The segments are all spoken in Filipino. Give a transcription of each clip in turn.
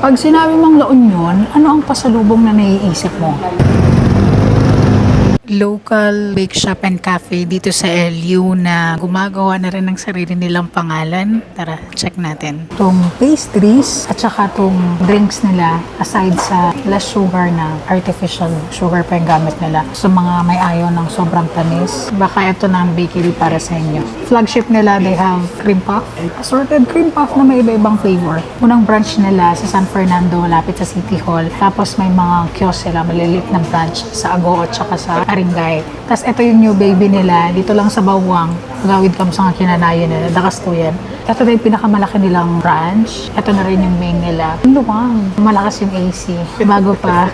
Pag sinabi mong La Union, ano ang pasalubong na naiisip mo? Local bake shop and cafe dito sa LU na gumagawa na rin ng sarili nilang pangalan. Tara, check natin. Itong pastries at saka itong drinks nila aside sa less sugar na artificial sugar pa yung gamit nila. Sa mga may ayaw ng sobrang tamis, baka ito na ang bakery para sa inyo. Flagship nila, they have cream puff. Assorted cream puff na may iba-ibang flavor. Unang branch nila sa San Fernando, lapit sa City Hall. Tapos may mga kiosk sila, maliliit na branch sa Agoo at saka sa Aringay. Tapos ito yung new baby nila, dito lang sa Bawang, gawid kam sa nga kinanayan nila, Dakastuyan. Ito na yung pinakamalaki nilang branch. Ito na rin yung main nila. Luwang. Malakas yung AC. Bago pa.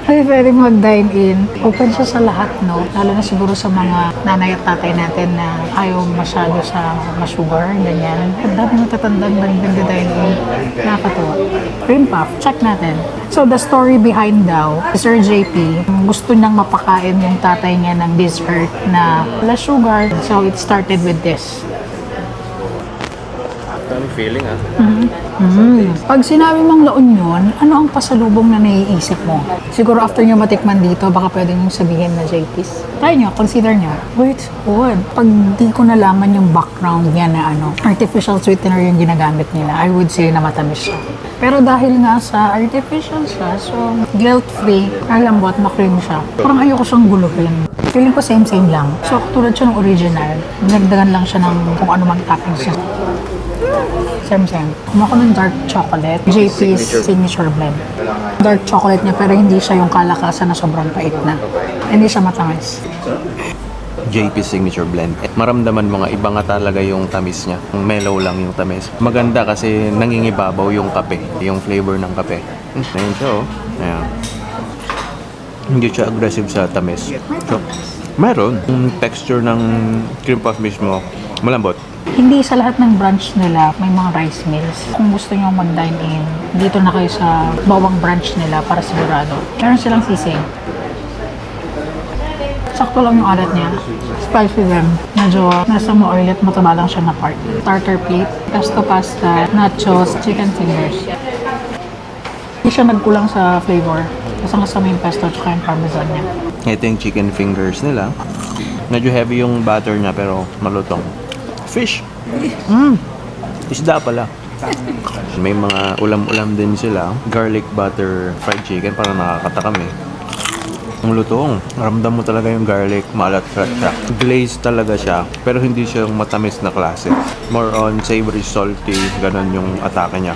Pwede mag-dine in. Open siya sa lahat, no? Lalo na siguro sa mga nanay at tatay natin na ayaw masyado sa masugar, ganyan. Ang dami matatandang nag-dine in. Nakakatuwa. Cream puff. Check natin. So, the story behind daw, Sir JP, gusto niyang mapakain yung tatay niya ng dessert na less sugar. So, it started with this. Ano feeling Pag sinabi mong La Union, ano ang pasalubong na naiisip mo? Siguro after nyo matikman dito, baka pwede nyo sabihin na JP's. Try nyo, consider nyo. Wait, good. Pag di ko nalaman yung background niya na artificial sweetener yung ginagamit nila, I would say na matamis siya. Pero dahil nga sa artificial siya, so guilt-free, malambot, makrim siya. Parang ayoko siyang guluhin. Feeling ko same-same lang. So, katulad siya ng original, dinagdagan lang siya ng kung ano mang toppings siya. Same. Kumain ko ng dark chocolate. JP's Signature Blend. Dark chocolate niya pero hindi siya yung kalakasan na sobrang pait na. Hindi siya matamis. JP Signature Blend. Maramdaman mo nga, iba nga talaga yung tamis niya. Mellow lang yung tamis. Maganda kasi nangingibabaw yung kape. Yung flavor ng kape. Ayun siya Ayan. Hindi siya aggressive sa tamis. So, meron. Yung texture ng cream puff mismo, malambot. Hindi sa lahat ng branch nila may mga rice meals. Kung gusto nyo mag-dine in, dito na kayo sa Bawang branch nila para sigurado. Meron silang sisig. Sakto lang yung alat niya. Spicy din. Medyo nasa mo oil at mataba lang siya na part. Starter plate, pesto pasta, nachos, chicken fingers. Hindi siya nagkulang sa flavor. Kasama yung pesto at yung parmesan niya. Ito yung chicken fingers nila. Medyo heavy yung batter niya pero malutong. Fish! Isda pala. May mga ulam-ulam din sila. Garlic butter fried chicken. Parang nakakatakam Ang lutong. Ramdam mo talaga yung garlic. Maalat siya. Glazed talaga siya. Pero hindi siya yung matamis na klase. More on savory, salty. Ganon yung atake niya.